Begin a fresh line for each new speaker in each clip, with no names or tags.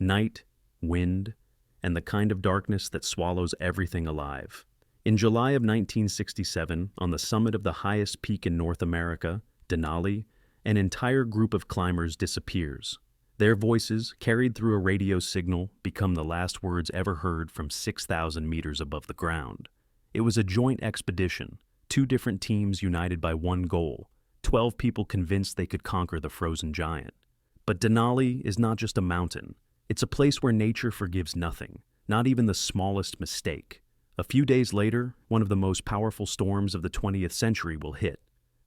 night, wind, and the kind of darkness that swallows everything alive. In July of 1967, on the summit of the highest peak in North America, Denali, an entire group of climbers disappears. Their voices, carried through a radio signal, become the last words ever heard from 6,000 meters above the ground. It was a joint expedition, 2 different teams united by one goal, 12 people convinced they could conquer the frozen giant. But Denali is not just a mountain. It's a place where nature forgives nothing, not even the smallest mistake. A few days later, one of the most powerful storms of the 20th century will hit.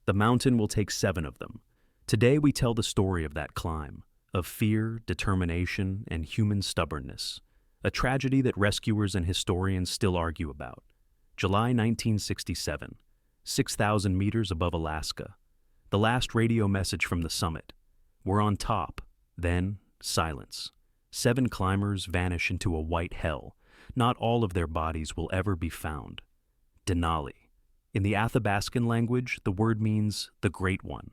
The mountain will take 7 of them. Today we tell the story of that climb, of fear, determination, and human stubbornness, a tragedy that rescuers and historians still argue about. July 1967, 6,000 meters above Alaska. The last radio message from the summit. We're on top. Then, silence. 7 climbers vanish into a white hell. Not all of their bodies will ever be found. Denali. In the Athabascan language, the word means the Great One.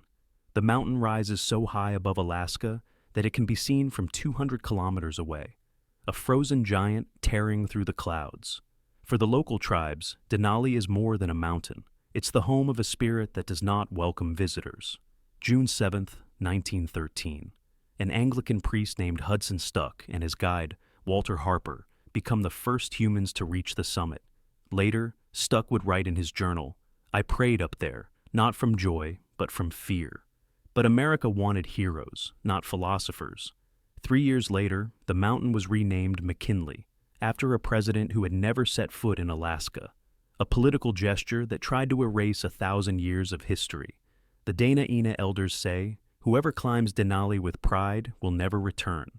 The mountain rises so high above Alaska that it can be seen from 200 kilometers away, a frozen giant tearing through the clouds. For the local tribes, Denali is more than a mountain. It's the home of a spirit that does not welcome visitors. June 7, 1913. An Anglican priest named Hudson Stuck and his guide, Walter Harper, become the first humans to reach the summit. Later, Stuck would write in his journal, "I prayed up there, not from joy, but from fear." But America wanted heroes, not philosophers. 3 years later, the mountain was renamed McKinley, after a president who had never set foot in Alaska, a political gesture that tried to erase 1,000 years of history. The Dana Ina elders say, whoever climbs Denali with pride will never return.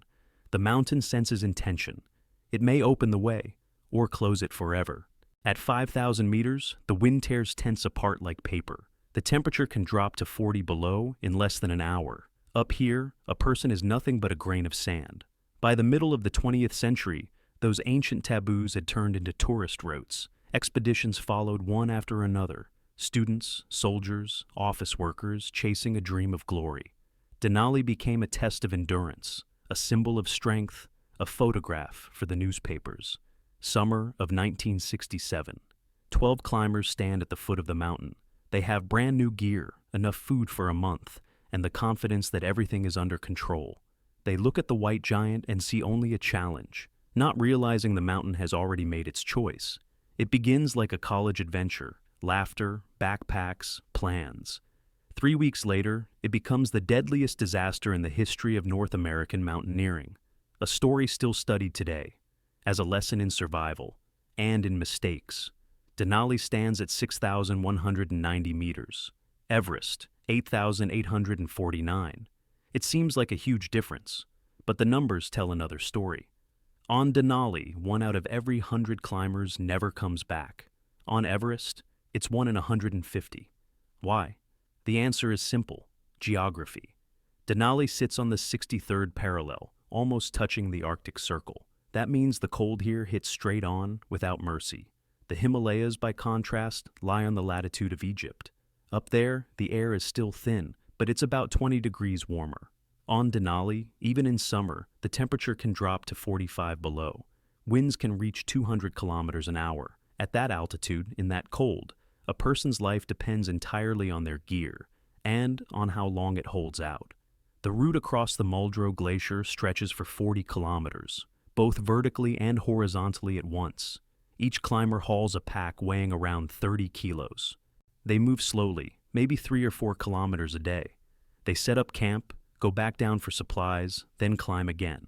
The mountain senses intention. It may open the way, or close it forever. At 5,000 meters, the wind tears tents apart like paper. The temperature can drop to 40 below in less than an hour. Up here, a person is nothing but a grain of sand. By the middle of the 20th century, those ancient taboos had turned into tourist routes. Expeditions followed one after another. Students, soldiers, office workers chasing a dream of glory. Denali became a test of endurance, a symbol of strength, a photograph for the newspapers. Summer of 1967. 12 climbers stand at the foot of the mountain. They have brand new gear, enough food for a month, and the confidence that everything is under control. They look at the white giant and see only a challenge, not realizing the mountain has already made its choice. It begins like a college adventure, laughter, backpacks, plans. 3 weeks later, it becomes the deadliest disaster in the history of North American mountaineering, a story still studied today, as a lesson in survival and in mistakes. Denali stands at 6,190 meters. Everest, 8,849. It seems like a huge difference, but the numbers tell another story. On Denali, 1 out of every 100 climbers never comes back. On Everest, it's 1 in 150. Why? The answer is simple: geography. Denali sits on the 63rd parallel, almost touching the Arctic Circle. That means the cold here hits straight on, without mercy. The Himalayas, by contrast, lie on the latitude of Egypt. Up there, the air is still thin, but it's about 20 degrees warmer. On Denali, even in summer, the temperature can drop to 45 below. Winds can reach 200 kilometers an hour. At that altitude, in that cold, a person's life depends entirely on their gear and on how long it holds out. The route across the Muldrow Glacier stretches for 40 kilometers, both vertically and horizontally at once. Each climber hauls a pack weighing around 30 kilos. They move slowly, maybe 3 or 4 kilometers a day. They set up camp, go back down for supplies, then climb again.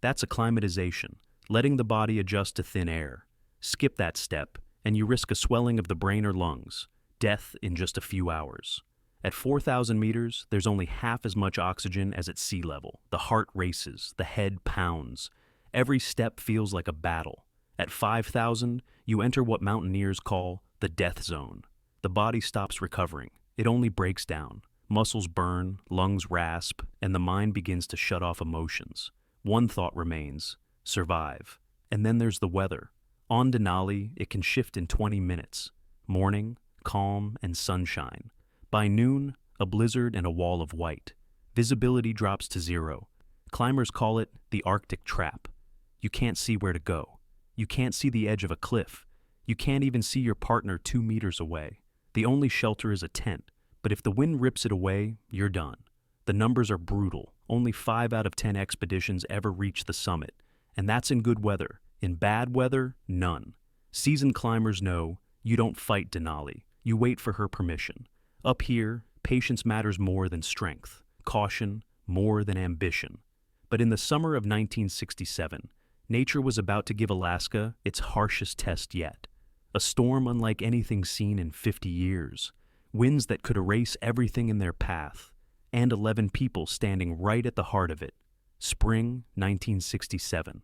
That's acclimatization, letting the body adjust to thin air. Skip that step, and you risk a swelling of the brain or lungs, death in just a few hours. At 4,000 meters, there's only half as much oxygen as at sea level. The heart races, the head pounds. Every step feels like a battle. At 5,000, you enter what mountaineers call the death zone. The body stops recovering. It only breaks down. Muscles burn, lungs rasp, and the mind begins to shut off emotions. One thought remains: survive. And then there's the weather. On Denali, it can shift in 20 minutes. Morning, calm and sunshine. By noon, a blizzard and a wall of white. Visibility drops to 0. Climbers call it the Arctic trap. You can't see where to go. You can't see the edge of a cliff. You can't even see your partner 2 meters away. The only shelter is a tent, but if the wind rips it away, you're done. The numbers are brutal. Only 5 out of 10 expeditions ever reach the summit, and that's in good weather. In bad weather, none. Seasoned climbers know you don't fight Denali. You wait for her permission. Up here, patience matters more than strength, caution more than ambition. But in the summer of 1967, nature was about to give Alaska its harshest test yet. A storm unlike anything seen in 50 years. Winds that could erase everything in their path. And 11 people standing right at the heart of it. Spring 1967.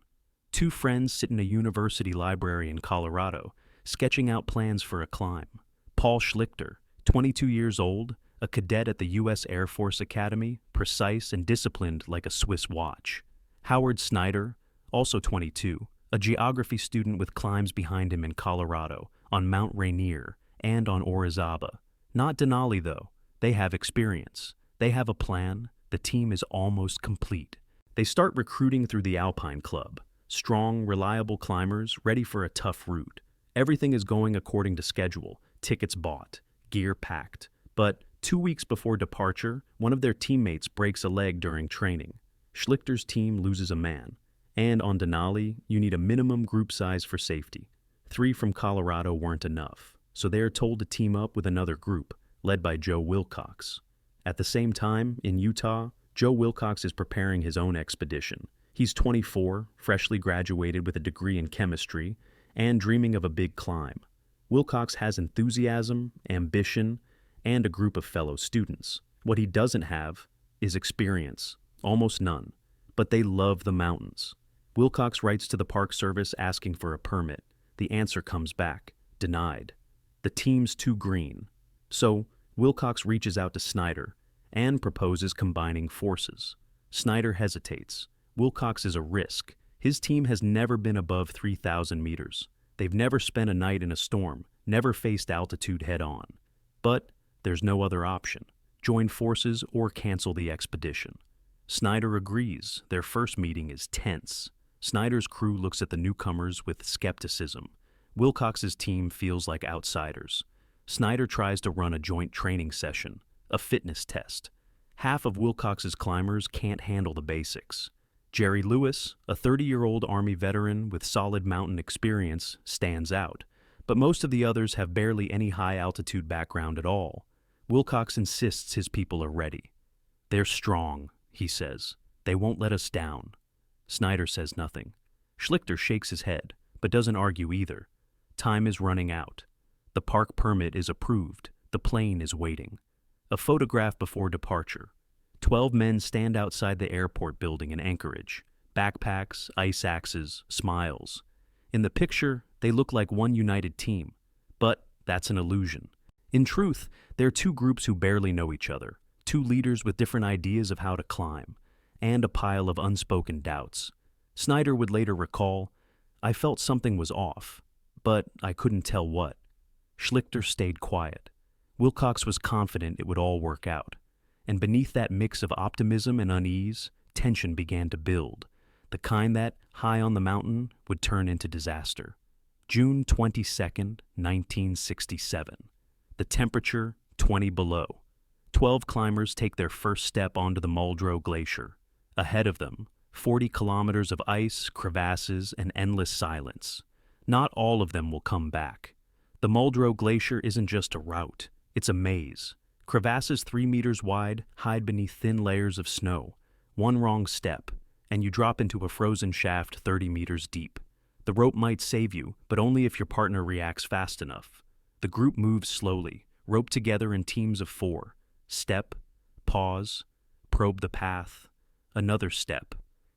2 friends sit in a university library in Colorado, sketching out plans for a climb. Paul Schlichter, 22 years old, a cadet at the U.S. Air Force Academy, precise and disciplined like a Swiss watch. Howard Snyder, also 22, a geography student with climbs behind him in Colorado, on Mount Rainier, and on Orizaba. Not Denali, though. They have experience. They have a plan. The team is almost complete. They start recruiting through the Alpine Club. Strong, reliable climbers ready for a tough route. Everything is going according to schedule. Tickets bought. Gear packed. But 2 weeks before departure, one of their teammates breaks a leg during training. Schlichter's team loses a man. And on Denali, you need a minimum group size for safety. 3 from Colorado weren't enough, so they are told to team up with another group, led by Joe Wilcox. At the same time, in Utah, Joe Wilcox is preparing his own expedition. He's 24, freshly graduated with a degree in chemistry, and dreaming of a big climb. Wilcox has enthusiasm, ambition, and a group of fellow students. What he doesn't have is experience, almost none, but they love the mountains. Wilcox writes to the Park Service asking for a permit. The answer comes back, denied. The team's too green. So Wilcox reaches out to Snyder and proposes combining forces. Snyder hesitates. Wilcox is a risk. His team has never been above 3,000 meters. They've never spent a night in a storm, never faced altitude head-on. But there's no other option. Join forces or cancel the expedition. Snyder agrees. Their first meeting is tense. Snyder's crew looks at the newcomers with skepticism. Wilcox's team feels like outsiders. Snyder tries to run a joint training session, a fitness test. Half of Wilcox's climbers can't handle the basics. Jerry Lewis, a 30-year-old Army veteran with solid mountain experience, stands out, but most of the others have barely any high-altitude background at all. Wilcox insists his people are ready. "They're strong," he says. "They won't let us down." Snyder says nothing. Schlichter shakes his head, but doesn't argue either. Time is running out. The park permit is approved. The plane is waiting. A photograph before departure. 12 men stand outside the airport building in Anchorage. Backpacks, ice axes, smiles. In the picture, they look like one united team. But that's an illusion. In truth, they're 2 groups who barely know each other. 2 leaders with different ideas of how to climb. And a pile of unspoken doubts. Snyder would later recall, "I felt something was off, but I couldn't tell what." Schlichter stayed quiet. Wilcox was confident it would all work out. And beneath that mix of optimism and unease, tension began to build, the kind that, high on the mountain, would turn into disaster. June 22nd, 1967. The temperature, 20 below. 12 climbers take their first step onto the Muldrow Glacier. Ahead of them, 40 kilometers of ice, crevasses, and endless silence. Not all of them will come back. The Muldrow Glacier isn't just a route, it's a maze. Crevasses 3 meters wide hide beneath thin layers of snow. One wrong step, and you drop into a frozen shaft 30 meters deep. The rope might save you, but only if your partner reacts fast enough. The group moves slowly, roped together in teams of 4. Step, pause, probe the path. Another step.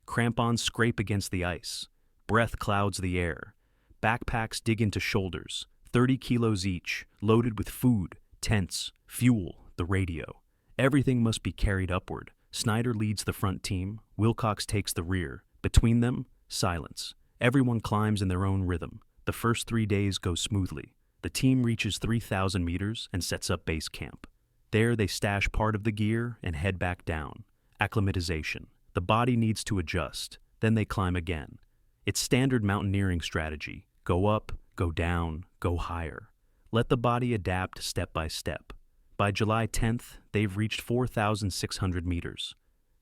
Crampons scrape against the ice. Breath clouds the air. Backpacks dig into shoulders, 30 kilos each, loaded with food, tents, fuel, the radio. Everything must be carried upward. Snyder leads the front team. Wilcox takes the rear. Between them, silence. Everyone climbs in their own rhythm. The first 3 days go smoothly. The team reaches 3,000 meters and sets up base camp. There they stash part of the gear and head back down. Acclimatization. The body needs to adjust, then they climb again. It's standard mountaineering strategy. Go up, go down, go higher. Let the body adapt step by step. By July 10th, they've reached 4,600 meters.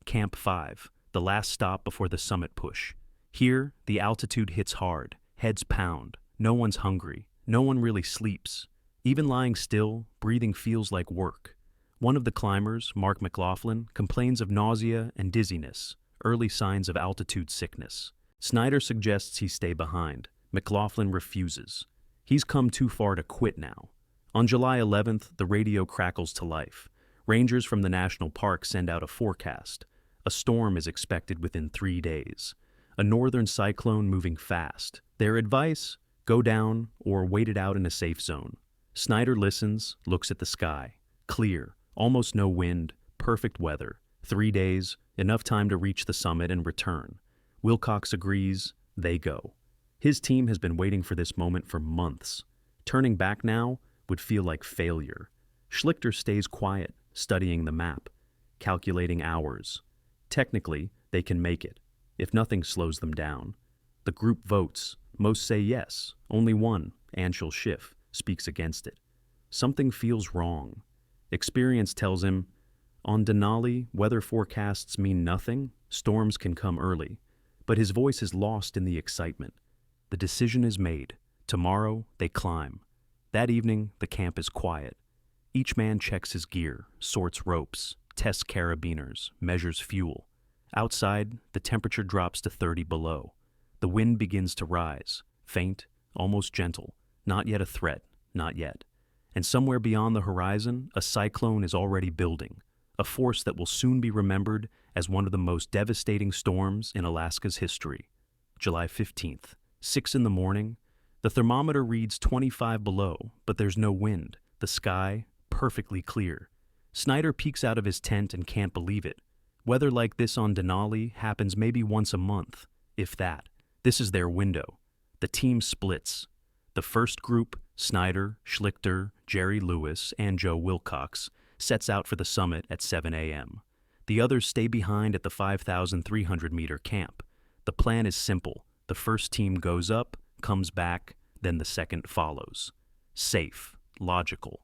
Camp 5, the last stop before the summit push. Here, the altitude hits hard, heads pound, no one's hungry, no one really sleeps. Even lying still, breathing feels like work. One of the climbers, Mark McLaughlin, complains of nausea and dizziness, early signs of altitude sickness. Snyder suggests he stay behind. McLaughlin refuses. He's come too far to quit now. On July 11th, the radio crackles to life. Rangers from the national park send out a forecast. A storm is expected within 3 days. A northern cyclone moving fast. Their advice? Go down or wait it out in a safe zone. Snyder listens, looks at the sky. Clear, almost no wind, perfect weather. 3 days, enough time to reach the summit and return. Wilcox agrees, they go. His team has been waiting for this moment for months. Turning back now would feel like failure. Schlichter stays quiet, studying the map, calculating hours. Technically, they can make it, if nothing slows them down. The group votes. Most say yes. Only one, Anshul Schiff, speaks against it. Something feels wrong. Experience tells him, on Denali, weather forecasts mean nothing, storms can come early. But his voice is lost in the excitement. The decision is made. Tomorrow, they climb. That evening, the camp is quiet. Each man checks his gear, sorts ropes, tests carabiners, measures fuel. Outside, the temperature drops to 30 below. The wind begins to rise, faint, almost gentle. Not yet a threat, not yet. And somewhere beyond the horizon, a cyclone is already building, a force that will soon be remembered as one of the most devastating storms in Alaska's history. July 15th, 6 in the morning. The thermometer reads 25 below, but there's no wind. The sky, perfectly clear. Snyder peeks out of his tent and can't believe it. Weather like this on Denali happens maybe once a month, if that. This is their window. The team splits. The first group, Snyder, Schlichter, Jerry Lewis, and Joe Wilcox, sets out for the summit at 7 a.m. The others stay behind at the 5,300-meter camp. The plan is simple. The first team goes up, comes back, then the second follows. Safe, logical.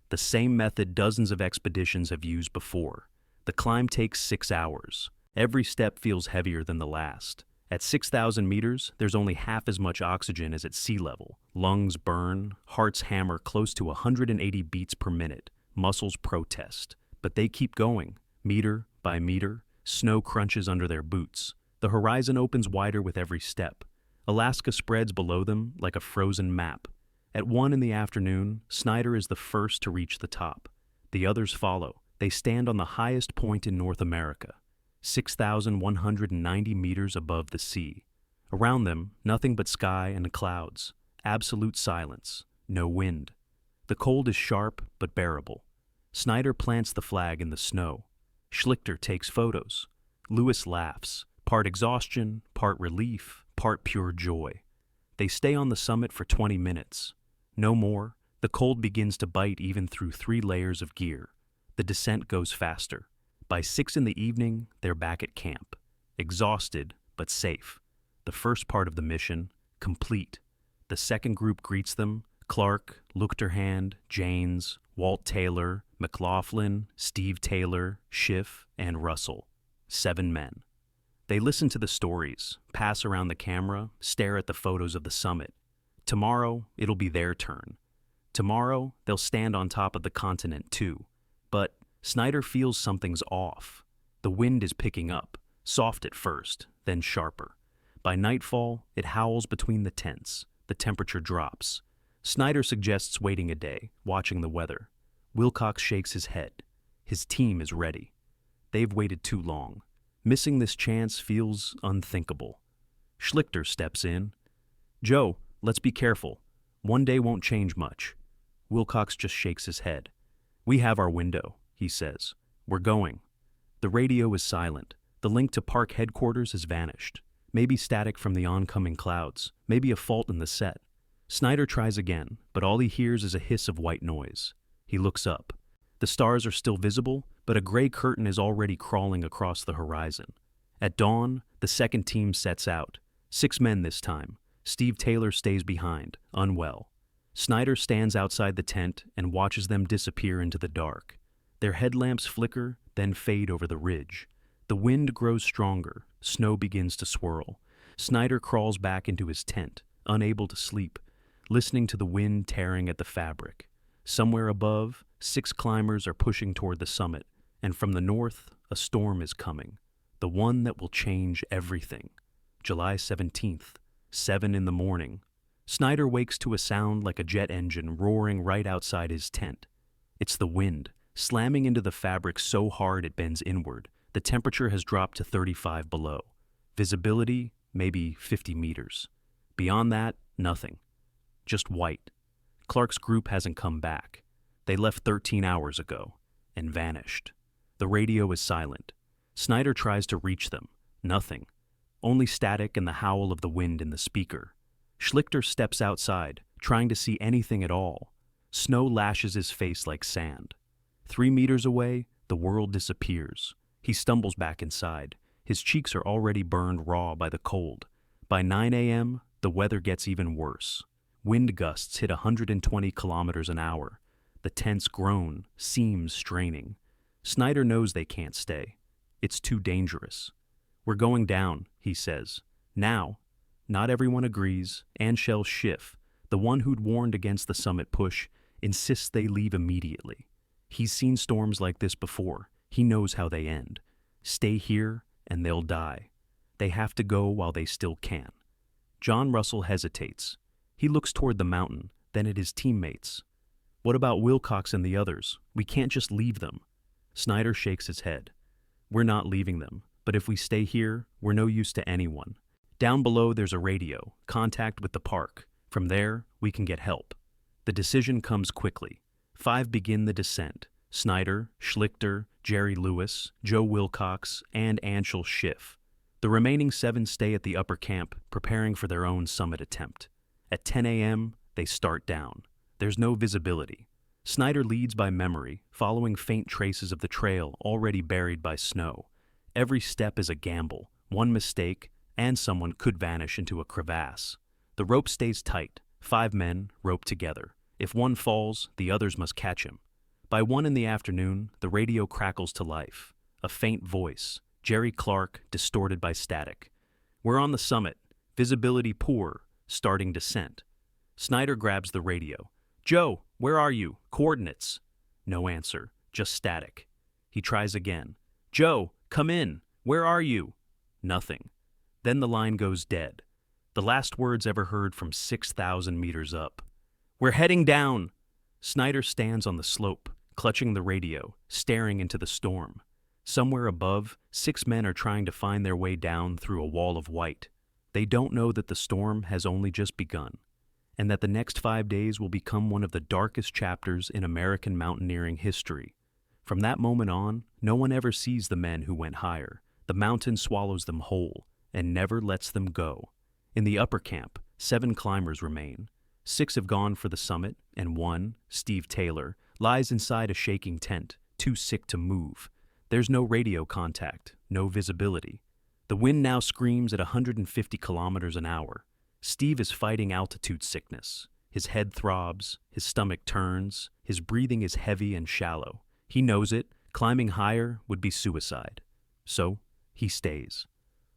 The same method dozens of expeditions have used before. The climb takes 6 hours. Every step feels heavier than the last. At 6,000 meters, there's only half as much oxygen as at sea level. Lungs burn, hearts hammer close to 180 beats per minute. Muscles protest. But they keep going, meter by meter. Snow crunches under their boots. The horizon opens wider with every step. Alaska spreads below them like a frozen map. At 1 in the afternoon, Snyder is the first to reach the top. The others follow. They stand on the highest point in North America, 6,190 meters above the sea. Around them, nothing but sky and clouds. Absolute silence. No wind. The cold is sharp but bearable. Snyder plants the flag in the snow. Schlichter takes photos. Lewis laughs, part exhaustion, part relief, part pure joy. They stay on the summit for 20 minutes. No more. The cold begins to bite even through 3 layers of gear. The descent goes faster. By 6 in the evening, they're back at camp. Exhausted, but safe. The first part of the mission, complete. The second group greets them. Clark, Luchterhand, Janes, Walt Taylor, McLaughlin, Steve Taylor, Schiff, and Russell. 7 men. They listen to the stories, pass around the camera, stare at the photos of the summit. Tomorrow, it'll be their turn. Tomorrow, they'll stand on top of the continent too. But Snyder feels something's off. The wind is picking up, soft at first, then sharper. By nightfall, it howls between the tents. The temperature drops. Snyder suggests waiting a day, watching the weather. Wilcox shakes his head. His team is ready. They've waited too long. Missing this chance feels unthinkable. Schlichter steps in. Joe, let's be careful. One day won't change much. Wilcox just shakes his head. We have our window, he says. We're going. The radio is silent. The link to park headquarters has vanished. Maybe static from the oncoming clouds. Maybe a fault in the set. Snyder tries again, but all he hears is a hiss of white noise. He looks up. The stars are still visible, but a gray curtain is already crawling across the horizon. At dawn, the second team sets out. 6 men this time. Steve Taylor stays behind, unwell. Snyder stands outside the tent and watches them disappear into the dark. Their headlamps flicker, then fade over the ridge. The wind grows stronger, snow begins to swirl. Snyder crawls back into his tent, unable to sleep, listening to the wind tearing at the fabric. Somewhere above, 6 climbers are pushing toward the summit, and from the north, a storm is coming. The one that will change everything. July 17th, 7 in the morning. Snyder wakes to a sound like a jet engine roaring right outside his tent. It's the wind, slamming into the fabric so hard it bends inward. The temperature has dropped to 35 below. Visibility, maybe 50 meters. Beyond that, nothing. Just white. Clark's group hasn't come back. They left 13 hours ago and vanished. The radio is silent. Snyder tries to reach them. Nothing. Only static and the howl of the wind in the speaker. Schlichter steps outside, trying to see anything at all. Snow lashes his face like sand. 3 meters away, the world disappears. He stumbles back inside. His cheeks are already burned raw by the cold. By 9 a.m., the weather gets even worse. Wind gusts hit 120 kilometers an hour. The tents groan, seams straining. Snyder knows they can't stay. It's too dangerous. "We're going down," he says. "Now." Not everyone agrees. Anshel Schiff, the one who'd warned against the summit push, insists they leave immediately. He's seen storms like this before. He knows how they end. Stay here, and they'll die. They have to go while they still can. John Russell hesitates. He looks toward the mountain, then at his teammates. "What about Wilcox and the others? We can't just leave them." Snyder shakes his head. "We're not leaving them, but if we stay here, we're no use to anyone. Down below there's a radio, contact with the park. From there, we can get help." The decision comes quickly. 5 begin the descent. Snyder, Schlichter, Jerry Lewis, Joe Wilcox, and Anshel Schiff. The remaining 7 stay at the upper camp, preparing for their own summit attempt. At 10 a.m., they start down. There's no visibility. Snyder leads by memory, following faint traces of the trail already buried by snow. Every step is a gamble. One mistake, and someone could vanish into a crevasse. The rope stays tight. 5 men, roped together. If one falls, the others must catch him. By 1 in the afternoon, the radio crackles to life. A faint voice. Jerry Clark, distorted by static. "We're on the summit. Visibility poor. Starting descent." Snyder grabs the radio. "Joe, where are you? Coordinates." No answer. Just static. He tries again. "Joe, come in. Where are you?" Nothing. Then the line goes dead. The last words ever heard from 6,000 meters up. "We're heading down." Snyder stands on the slope, clutching the radio, staring into the storm. Somewhere above, 6 men are trying to find their way down through a wall of white. They don't know that the storm has only just begun, and that the next 5 days will become one of the darkest chapters in American mountaineering history. From that moment on, no one ever sees the men who went higher. The mountain swallows them whole and never lets them go. In the upper camp, 7 climbers remain. 6 have gone for the summit, and 1, Steve Taylor, lies inside a shaking tent, too sick to move. There's no radio contact, no visibility. The wind now screams at 150 kilometers an hour. Steve is fighting altitude sickness. His head throbs, his stomach turns, his breathing is heavy and shallow. He knows it. Climbing higher would be suicide. So, he stays.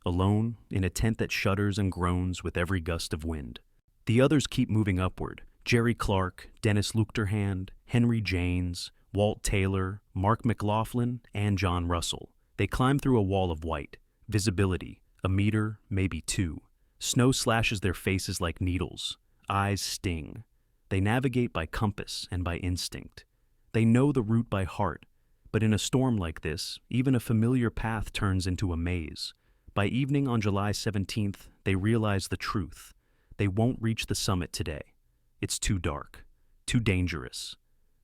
Alone, in a tent that shudders and groans with every gust of wind. The others keep moving upward. Jerry Clark, Dennis Luchterhand, Henry Janes, Walt Taylor, Mark McLaughlin, and John Russell. They climb through a wall of white. Visibility, a meter, maybe 2. Snow slashes their faces like needles. Eyes sting. They navigate by compass and by instinct. They know the route by heart, but in a storm like this, even a familiar path turns into a maze. By evening on July 17th, they realize the truth. They won't reach the summit today. It's too dark, too dangerous.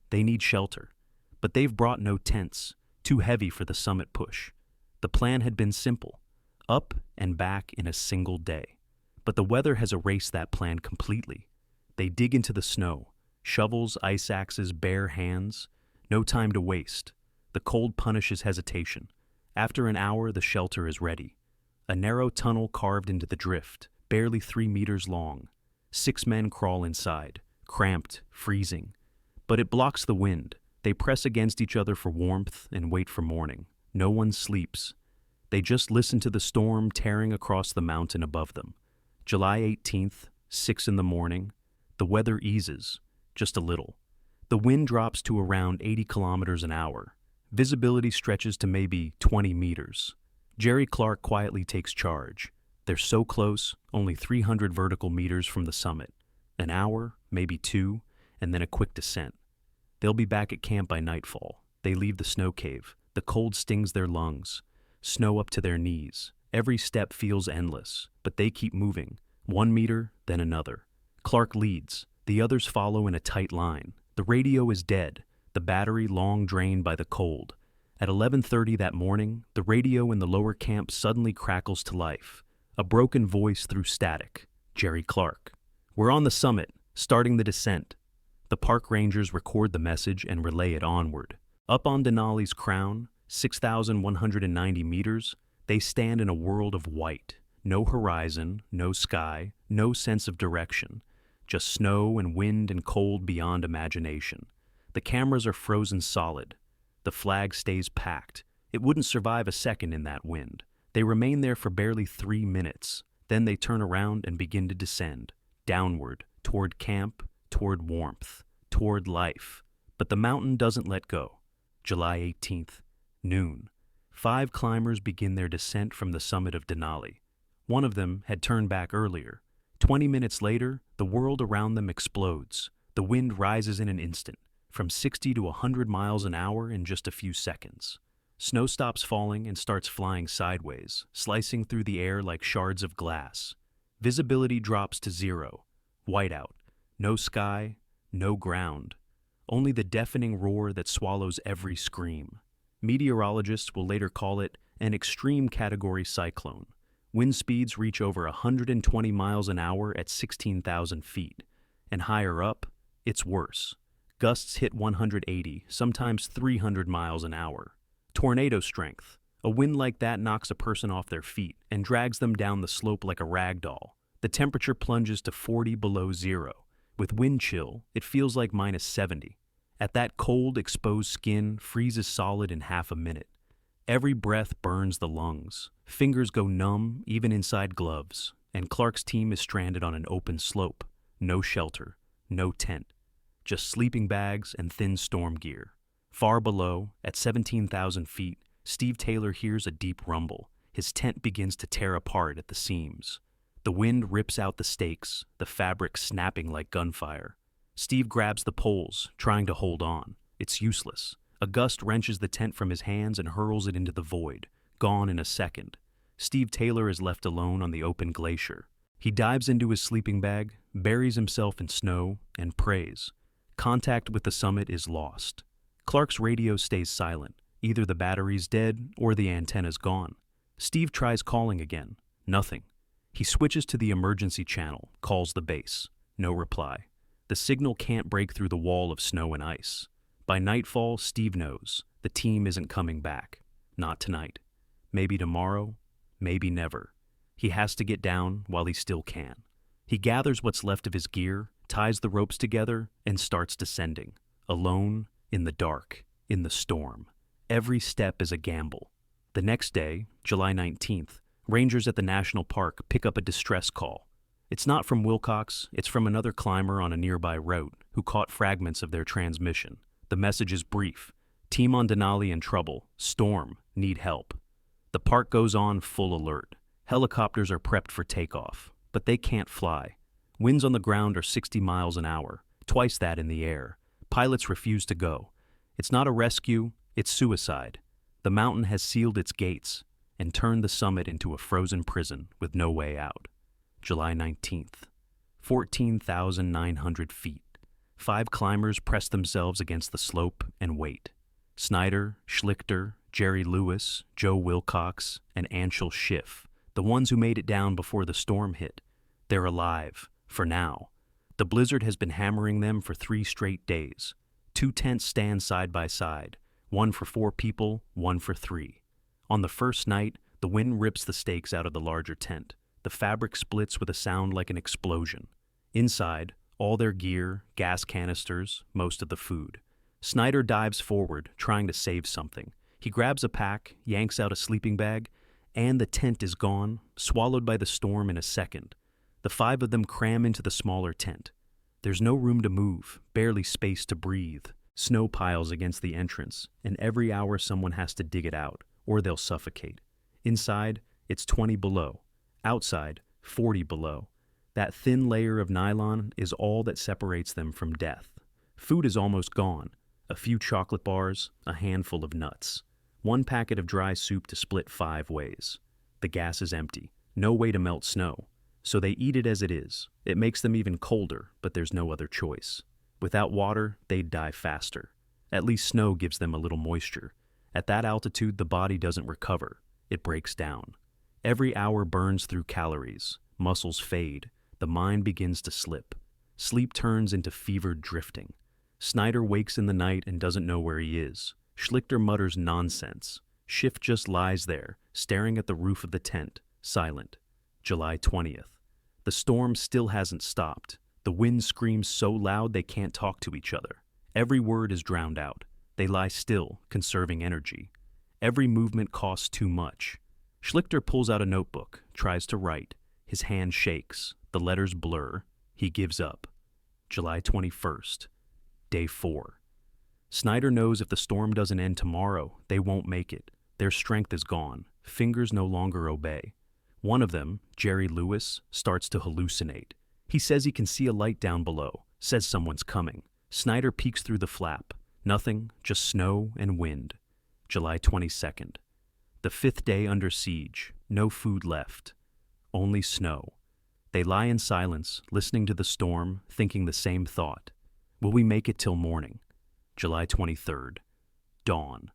They need shelter, but they've brought no tents, too heavy for the summit push. The plan had been simple, up and back in a single day. But the weather has erased that plan completely. They dig into the snow, shovels, ice axes, bare hands. No time to waste. The cold punishes hesitation. After an hour, the shelter is ready. a narrow tunnel carved into the drift, barely 3 meters long. 6 men crawl inside, cramped, freezing. But it blocks the wind. They press against each other for warmth and wait for morning. No one sleeps. They just listen to the storm tearing across the mountain above them. July 18th, 6 in the morning. The weather eases, just a little. The wind drops to around 80 kilometers an hour. Visibility stretches to maybe 20 meters. Jerry Clark quietly takes charge. They're so close, only 300 vertical meters from the summit. An hour, maybe 2, and then a quick descent. They'll be back at camp by nightfall. They leave the snow cave. The cold stings their lungs. Snow up to their knees. Every step feels endless, but they keep moving. 1 meter, then another. Clark leads. The others follow in a tight line. The radio is dead, the battery long drained by the cold. At 11:30 that morning, the radio in the lower camp suddenly crackles to life. A broken voice through static. Jerry Clark. "We're on the summit, starting the descent." The park rangers record the message and relay it onward. Up on Denali's crown, 6,190 meters, they stand in a world of white. No horizon, no sky, no sense of direction. Just snow and wind and cold beyond imagination. The cameras are frozen solid. The flag stays packed. It wouldn't survive a second in that wind. They remain there for barely 3 minutes. Then they turn around and begin to descend. Downward, toward camp, toward warmth, toward life. But the mountain doesn't let go. July 18th, noon. 5 climbers begin their descent from the summit of Denali. One of them had turned back earlier. 20 minutes later, the world around them explodes. The wind rises in an instant, from 60 to 100 miles an hour in just a few seconds. Snow stops falling and starts flying sideways, slicing through the air like shards of glass. Visibility drops to 0. Whiteout. No sky, no ground. Only the deafening roar that swallows every scream. Meteorologists will later call it an extreme category cyclone. Wind speeds reach over 120 miles an hour at 16,000 feet. And higher up, it's worse. Gusts hit 180, sometimes 300 miles an hour. Tornado strength. A wind like that knocks a person off their feet and drags them down the slope like a rag doll. The temperature plunges to 40 below 0. With wind chill, it feels like minus 70. At that cold, exposed skin freezes solid in half a minute. Every breath burns the lungs. Fingers go numb, even inside gloves. And Clark's team is stranded on an open slope. No shelter, no tent. Just sleeping bags and thin storm gear. Far below, at 17,000 feet, Steve Taylor hears a deep rumble. His tent begins to tear apart at the seams. The wind rips out the stakes, the fabric snapping like gunfire. Steve grabs the poles, trying to hold on. It's useless. A gust wrenches the tent from his hands and hurls it into the void, gone in a second. Steve Taylor is left alone on the open glacier. He dives into his sleeping bag, buries himself in snow, and prays. Contact with the summit is lost. Clark's radio stays silent. Either the battery's dead or the antenna's gone. Steve tries calling again. Nothing. He switches to the emergency channel, calls the base. No reply. The signal can't break through the wall of snow and ice. By nightfall, Steve knows the team isn't coming back. Not tonight. Maybe tomorrow, maybe never. He has to get down while he still can. He gathers what's left of his gear, ties the ropes together, and starts descending. Alone, in the dark, in the storm. Every step is a gamble. The next day, July 19th, rangers at the national park pick up a distress call. It's not from Wilcox, it's from another climber on a nearby route who caught fragments of their transmission. The message is brief. Team on Denali in trouble. Storm. Need help. The park goes on full alert. Helicopters are prepped for takeoff, but they can't fly. Winds on the ground are 60 miles an hour, twice that in the air. Pilots refuse to go. It's not a rescue, it's suicide. The mountain has sealed its gates and turned the summit into a frozen prison with no way out. July 19th. 14,900 feet. 5 climbers press themselves against the slope and wait. Snyder, Schlichter, Jerry Lewis, Joe Wilcox, and Anshel Schiff, the ones who made it down before the storm hit. They're alive, for now. The blizzard has been hammering them for 3 straight days. 2 tents stand side by side, one for 4 people, one for 3. On the first night, the The wind rips the stakes out of the larger tent. The fabric splits with a sound like an explosion. Inside, all their gear, gas canisters, most of the food. Snyder dives forward, trying to save something. He grabs a pack, yanks out a sleeping bag, and the tent is gone, swallowed by the storm in a second. The five of them cram into the smaller tent. There's no room to move, barely space to breathe. Snow piles against the entrance, and every hour someone has to dig it out, or they'll suffocate. Inside, it's 20 below. Outside, 40 below. That thin layer of nylon is all that separates them from death. Food is almost gone. A few chocolate bars, a handful of nuts. One packet of dry soup to split 5 ways. The gas is empty. No way to melt snow. So they eat it as it is. It makes them even colder, but there's no other choice. Without water, they'd die faster. At least snow gives them a little moisture. At that altitude, the body doesn't recover. It breaks down. Every hour burns through calories. Muscles fade. The mind begins to slip. Sleep turns into fevered drifting. Snyder wakes in the night and doesn't know where he is. Schlichter mutters nonsense. Schiff just lies there, staring at the roof of the tent, silent. July 20th. The storm still hasn't stopped. The wind screams so loud they can't talk to each other. Every word is drowned out. They lie still, conserving energy. Every movement costs too much. Schlichter pulls out a notebook, tries to write. His hand shakes. The letters blur. He gives up. July 21st. Day 4. Snyder knows if the storm doesn't end tomorrow, they won't make it. Their strength is gone. Fingers no longer obey. One of them, Jerry Lewis, starts to hallucinate. He says he can see a light down below, says someone's coming. Snyder peeks through the flap. Nothing, just snow and wind. July 22nd. The 5th day under siege. No food left. Only snow. They lie in silence, listening to the storm, thinking the same thought. Will we make it till morning? July 23rd. Dawn.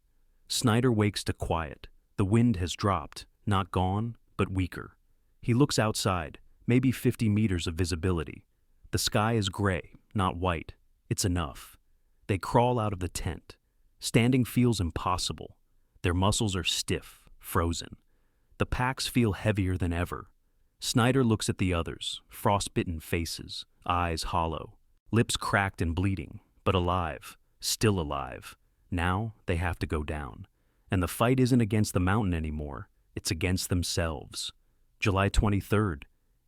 Snyder wakes to quiet. The wind has dropped, not gone, but weaker. He looks outside, maybe 50 meters of visibility. The sky is gray, not white. It's enough. They crawl out of the tent. Standing feels impossible. Their muscles are stiff, frozen. The packs feel heavier than ever. Snyder looks at the others, frostbitten faces, eyes hollow, lips cracked and bleeding, but alive, still alive. Now they have to go down. And the fight isn't against the mountain anymore. It's against themselves. July 23rd,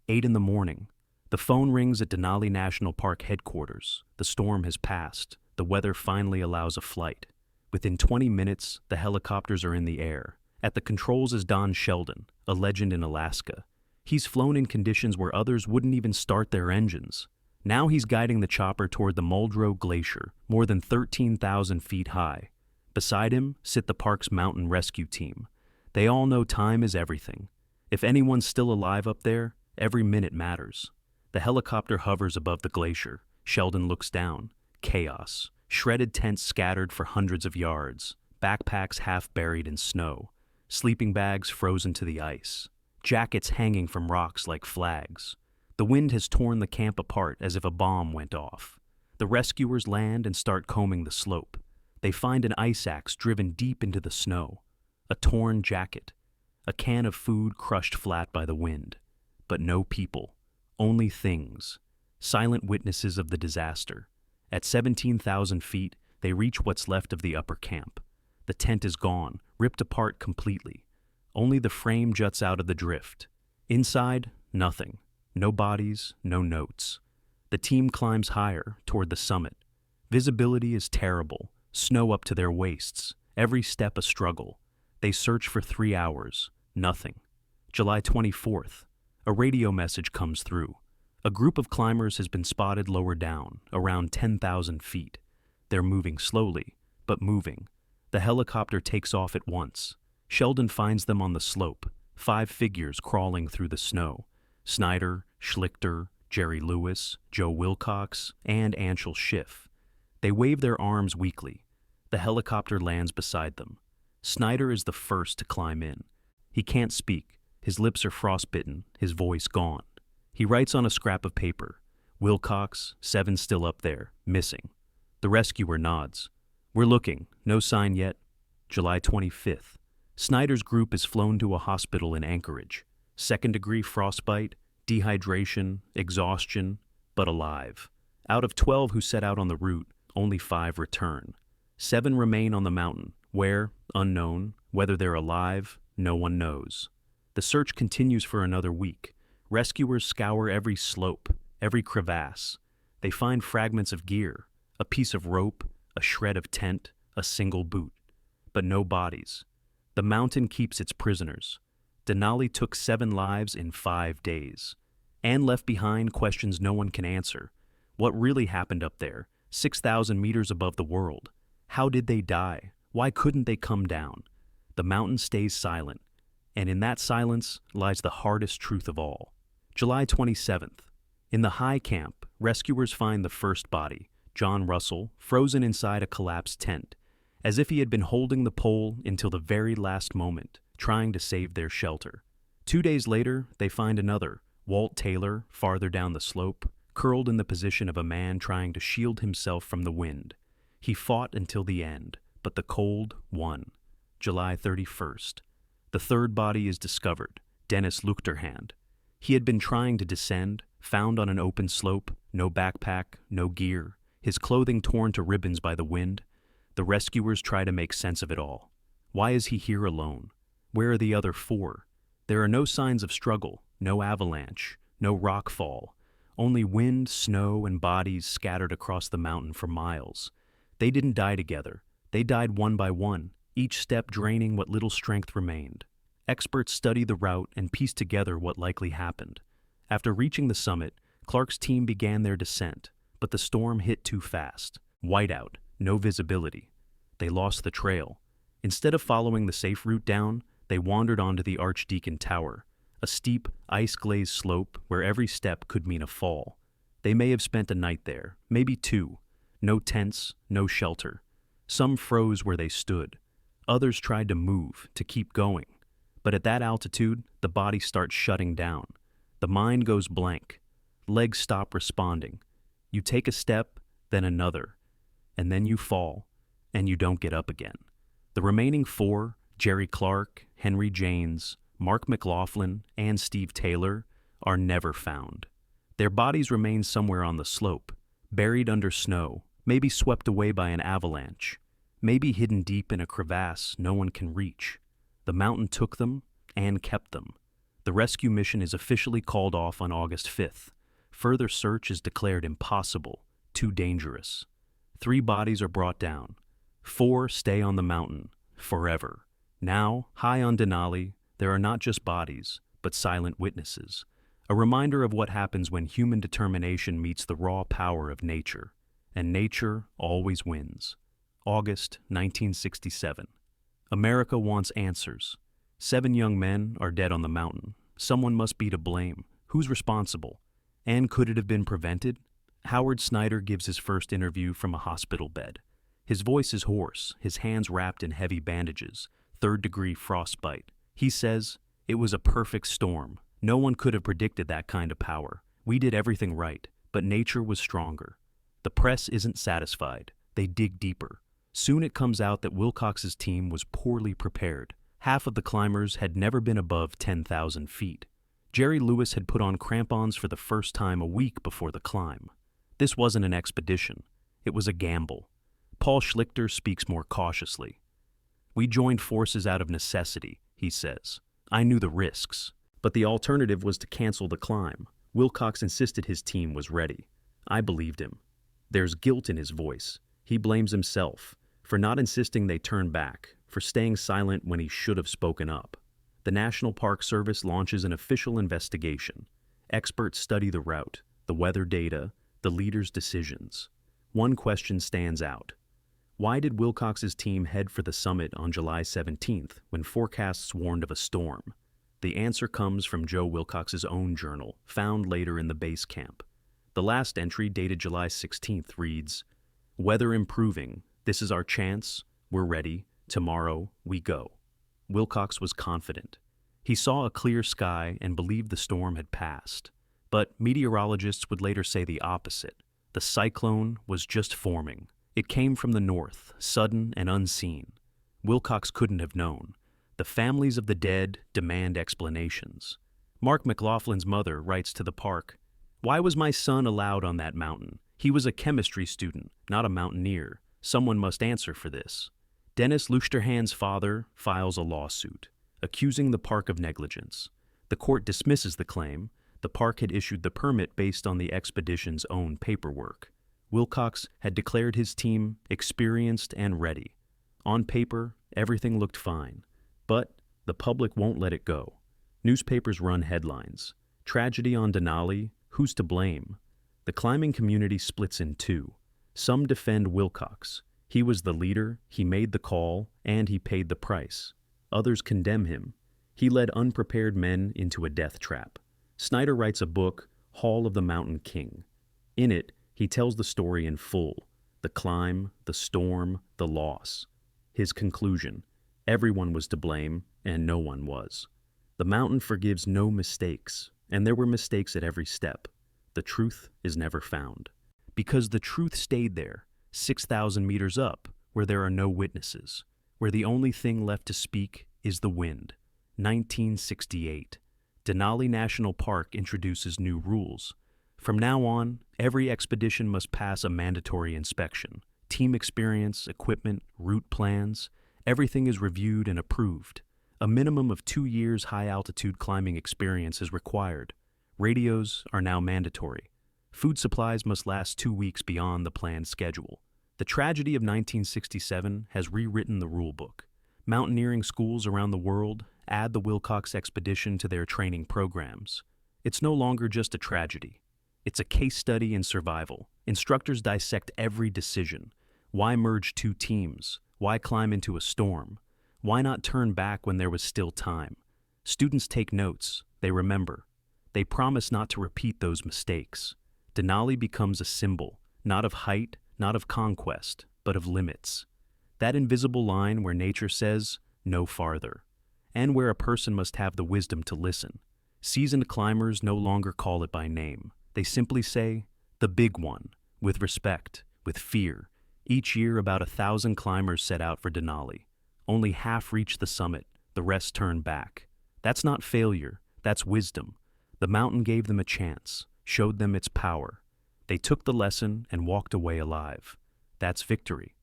8 in the morning. The phone rings at Denali National Park headquarters. The storm has passed. The weather finally allows a flight. Within 20 minutes, the helicopters are in the air. At the controls is Don Sheldon, a legend in Alaska. He's flown in conditions where others wouldn't even start their engines. Now he's guiding the chopper toward the Muldrow Glacier, more than 13,000 feet high. Beside him sit the park's mountain rescue team. They all know time is everything. If anyone's still alive up there, every minute matters. The helicopter hovers above the glacier. Sheldon looks down. Chaos. Shredded tents scattered for hundreds of yards. Backpacks half buried in snow. Sleeping bags frozen to the ice. Jackets hanging from rocks like flags. The wind has torn the camp apart as if a bomb went off. The rescuers land and start combing the slope. They find an ice axe driven deep into the snow. A torn jacket. A can of food crushed flat by the wind. But no people. Only things. Silent witnesses of the disaster. At 17,000 feet, they reach what's left of the upper camp. The tent is gone, ripped apart completely. Only the frame juts out of the drift. Inside, nothing. No bodies, no notes. The team climbs higher, toward the summit. Visibility is terrible. Snow up to their waists. Every step a struggle. They search for 3 hours. Nothing. July 24th. A radio message comes through. A group of climbers has been spotted lower down, around 10,000 feet. They're moving slowly, but moving. The helicopter takes off at once. Sheldon finds them on the slope, 5 figures crawling through the snow. Snyder, Schlichter, Jerry Lewis, Joe Wilcox, and Anshel Schiff. They wave their arms weakly. The helicopter lands beside them. Snyder is the first to climb in. He can't speak. His lips are frostbitten, his voice gone. He writes on a scrap of paper. Wilcox, 7 still up there, missing. The rescuer nods. We're looking, no sign yet. July 25th. Snyder's group is flown to a hospital in Anchorage. Second-degree frostbite, dehydration, exhaustion, but alive. Out of 12 who set out on the route, only 5 return. 7 remain on the mountain, where, unknown, whether they're alive, no one knows. The search continues for another week. Rescuers scour every slope, every crevasse. They find fragments of gear, a piece of rope, a shred of tent, a single boot. But no bodies. The mountain keeps its prisoners. Denali took 7 lives in 5 days. And left behind questions no one can answer. What really happened up there, 6,000 meters above the world? How did they die? Why couldn't they come down? The mountain stays silent, and in that silence lies the hardest truth of all. July 27th. In the high camp, rescuers find the first body, John Russell, frozen inside a collapsed tent, as if he had been holding the pole until the very last moment, trying to save their shelter. 2 days later, they find another, Walt Taylor, farther down the slope, curled in the position of a man trying to shield himself from the wind. He fought until the end, but the cold won. July 31st. The third body is discovered, Dennis Luchterhand. He had been trying to descend, found on an open slope, no backpack, no gear, his clothing torn to ribbons by the wind. The rescuers try to make sense of it all. Why is he here alone? Where are the other 4? There are no signs of struggle, no avalanche, no rock fall, only wind, snow, and bodies scattered across the mountain for miles. They didn't die together. They died one by one, each step draining what little strength remained. Experts study the route and piece together what likely happened. After reaching the summit, Clark's team began their descent, but the storm hit too fast. Whiteout, no visibility. They lost the trail. Instead of following the safe route down, they wandered onto the Archdeacon Tower, a steep, ice-glazed slope where every step could mean a fall. They may have spent a night there, maybe 2. No tents, no shelter. Some froze where they stood. Others tried to move, to keep going. But at that altitude, the body starts shutting down. The mind goes blank. Legs stop responding. You take a step, then another. And then you fall, and you don't get up again. The remaining 4, Jerry Clark, Henry Janes, Mark McLaughlin, and Steve Taylor, are never found. Their bodies remain somewhere on the slope, buried under snow, maybe swept away by an avalanche, maybe hidden deep in a crevasse no one can reach. The mountain took them and kept them. The rescue mission is officially called off on August 5th. Further search is declared impossible, too dangerous. 3 bodies are brought down. 4 stay on the mountain, forever. Now, high on Denali, there are not just bodies, but silent witnesses. A reminder of what happens when human determination meets the raw power of nature. And nature always wins. August 1967. America wants answers. 7 young men are dead on the mountain. Someone must be to blame. Who's responsible? And could it have been prevented? Howard Snyder gives his first interview from a hospital bed. His voice is hoarse, his hands wrapped in heavy bandages, 3rd-degree frostbite. He says, "It was a perfect storm. No one could have predicted that kind of power. We did everything right, but nature was stronger." The press isn't satisfied. They dig deeper. Soon it comes out that Wilcox's team was poorly prepared. Half of the climbers had never been above 10,000 feet. Jerry Lewis had put on crampons for the first time a week before the climb. This wasn't an expedition. It was a gamble. Paul Schlichter speaks more cautiously. "We joined forces out of necessity," he says. "I knew the risks. But the alternative was to cancel the climb. Wilcox insisted his team was ready. I believed him." There's guilt in his voice. He blames himself for not insisting they turn back, for staying silent when he should have spoken up. The National Park Service launches an official investigation. Experts study the route, the weather data, the leaders' decisions. One question stands out. Why did Wilcox's team head for the summit on July 17th when forecasts warned of a storm? The answer comes from Joe Wilcox's own journal, found later in the base camp. The last entry, dated July 16th, reads, "Weather improving. This is our chance. We're ready. Tomorrow, we go." Wilcox was confident. He saw a clear sky and believed the storm had passed. But meteorologists would later say the opposite. The cyclone was just forming. It came from the north, sudden and unseen. Wilcox couldn't have known. The families of the dead demand explanations. Mark McLaughlin's mother writes to the park, "Why was my son allowed on that mountain? He was a chemistry student, not a mountaineer. Someone must answer for this." Dennis Luchterhand's father files a lawsuit, accusing the park of negligence. The court dismisses the claim. The park had issued the permit based on the expedition's own paperwork. Wilcox had declared his team experienced and ready. On paper, everything looked fine. But the public won't let it go. Newspapers run headlines. Tragedy on Denali, who's to blame? The climbing community splits in two. Some defend Wilcox. He was the leader, he made the call, and he paid the price. Others condemn him. He led unprepared men into a death trap. Snyder writes a book, Hall of the Mountain King. In it, he tells the story in full: the climb, the storm, the loss. His conclusion: everyone was to blame, and no one was. The mountain forgives no mistakes, and there were mistakes at every step. The truth is never found. Because the truth stayed there, 6,000 meters up, where there are no witnesses, where the only thing left to speak is the wind. 1968. Denali National Park introduces new rules. From now on, every expedition must pass a mandatory inspection. Team experience, equipment, route plans, everything is reviewed and approved. A minimum of 2 years high-altitude climbing experience is required. Radios are now mandatory. Food supplies must last 2 weeks beyond the planned schedule. The tragedy of 1967 has rewritten the rulebook. Mountaineering schools around the world add the Wilcox expedition to their training programs. It's no longer just a tragedy. It's a case study in survival. Instructors dissect every decision. Why merge 2 teams? Why climb into a storm? Why not turn back when there was still time? Students take notes. They remember. They promise not to repeat those mistakes. Denali becomes a symbol, not of height, not of conquest, but of limits. That invisible line where nature says, no farther, and where a person must have the wisdom to listen. Seasoned climbers no longer call it by name. They simply say, the big one, with respect, with fear. Each year, about 1,000 climbers set out for Denali. Only half reach the summit, the rest turn back. That's not failure, that's wisdom. The mountain gave them a chance, showed them its power. They took the lesson and walked away alive. That's victory.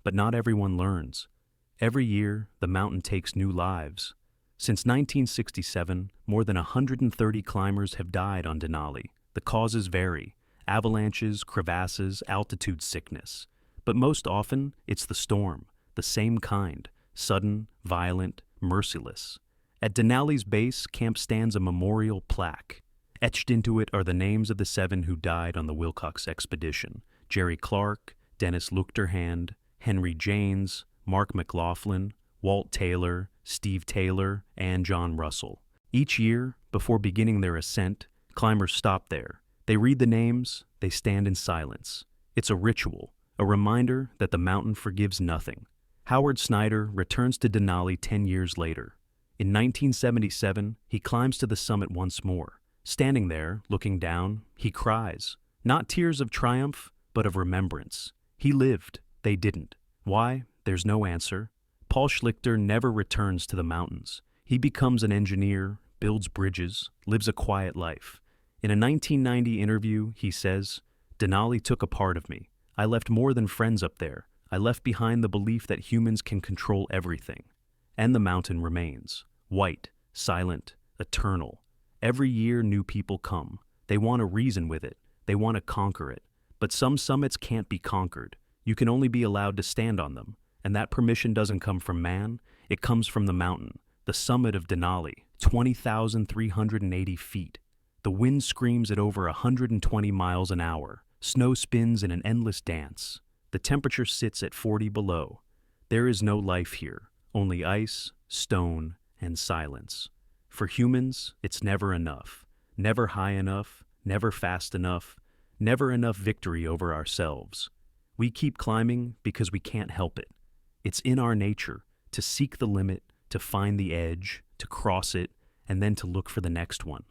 But not everyone learns. Every year, the mountain takes new lives. Since 1967, more than 130 climbers have died on Denali. The causes vary: avalanches, crevasses, altitude sickness. But most often, it's the storm, the same kind, sudden, violent, merciless. At Denali's base, camp stands a memorial plaque. Etched into it are the names of the 7 who died on the Wilcox expedition: Jerry Clark, Dennis Luchterhand, Henry Janes, Mark McLaughlin, Walt Taylor, Steve Taylor, and John Russell. Each year, before beginning their ascent, climbers stop there. They read the names, they stand in silence. It's a ritual, a reminder that the mountain forgives nothing. Howard Snyder returns to Denali 10 years later. In 1977, he climbs to the summit once more. Standing there, looking down, he cries. Not tears of triumph, but of remembrance. He lived, they didn't. Why? There's no answer. Paul Schlichter never returns to the mountains. He becomes an engineer, builds bridges, lives a quiet life. In a 1990 interview, he says, "Denali took a part of me. I left more than friends up there. I left behind the belief that humans can control everything." And the mountain remains. White, silent, eternal. Every year new people come. They want to reason with it. They want to conquer it. But some summits can't be conquered. You can only be allowed to stand on them. And that permission doesn't come from man. It comes from the mountain. The summit of Denali, 20,380 feet. The wind screams at over 120 miles an hour. Snow spins in an endless dance. The temperature sits at 40 below. There is no life here, only ice, stone, and silence. For humans, it's never enough. Never high enough, never fast enough, never enough victory over ourselves. We keep climbing because we can't help it. It's in our nature to seek the limit, to find the edge, to cross it, and then to look for the next one.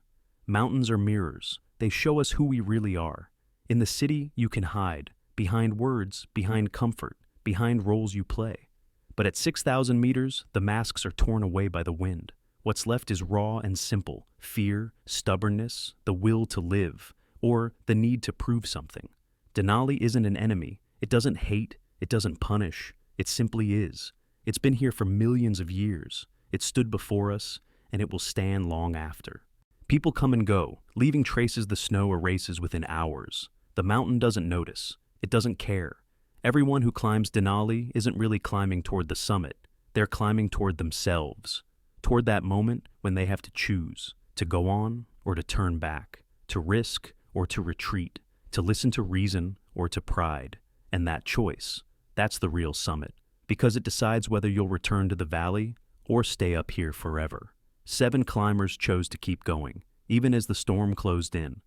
Mountains are mirrors. They show us who we really are. In the city, you can hide, behind words, behind comfort, behind roles you play. But at 6,000 meters, the masks are torn away by the wind. What's left is raw and simple: fear, stubbornness, the will to live, or the need to prove something. Denali isn't an enemy. It doesn't hate, it doesn't punish, it simply is. It's been here for millions of years. It stood before us, and it will stand long after. People come and go, leaving traces the snow erases within hours. The mountain doesn't notice. It doesn't care. Everyone who climbs Denali isn't really climbing toward the summit. They're climbing toward themselves, toward that moment when they have to choose, to go on or to turn back, to risk or to retreat, to listen to reason or to pride. And that choice, that's the real summit, because it decides whether you'll return to the valley or stay up here forever. 7 climbers chose to keep going, even as the storm closed in.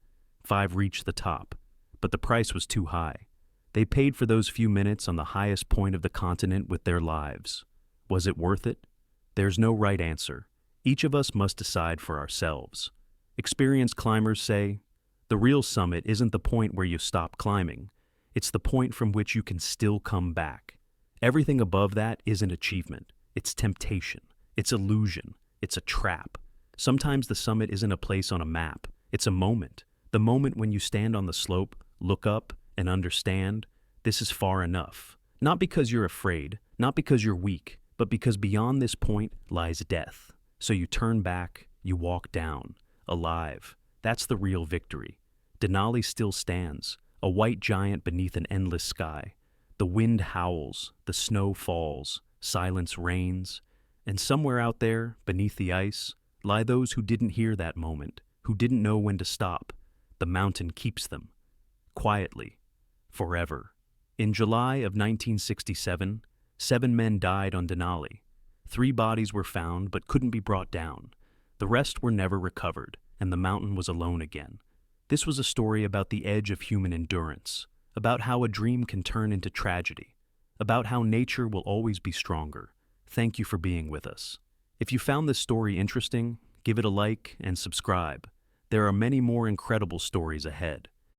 5 reached the top, but the price was too high. They paid for those few minutes on the highest point of the continent with their lives. Was it worth it? There's no right answer. Each of us must decide for ourselves. Experienced climbers say, the real summit isn't the point where you stop climbing. It's the point from which you can still come back. Everything above that isn't achievement. It's temptation. It's illusion. It's a trap. Sometimes the summit isn't a place on a map. It's a moment. The moment when you stand on the slope, look up, and understand this is far enough. Not because you're afraid, not because you're weak, but because beyond this point lies death. So you turn back, you walk down, alive. That's the real victory. Denali still stands, a white giant beneath an endless sky. The wind howls, the snow falls, silence reigns, and somewhere out there, beneath the ice, lie those who didn't hear that moment, who didn't know when to stop. The mountain keeps them, quietly, forever. In July of 1967, 7 men died on Denali. 3 bodies were found but couldn't be brought down. The rest were never recovered, and the mountain was alone again. This was a story about the edge of human endurance, about how a dream can turn into tragedy, about how nature will always be stronger. Thank you for being with us. If you found this story interesting, give it a like and subscribe. There are many more incredible stories ahead.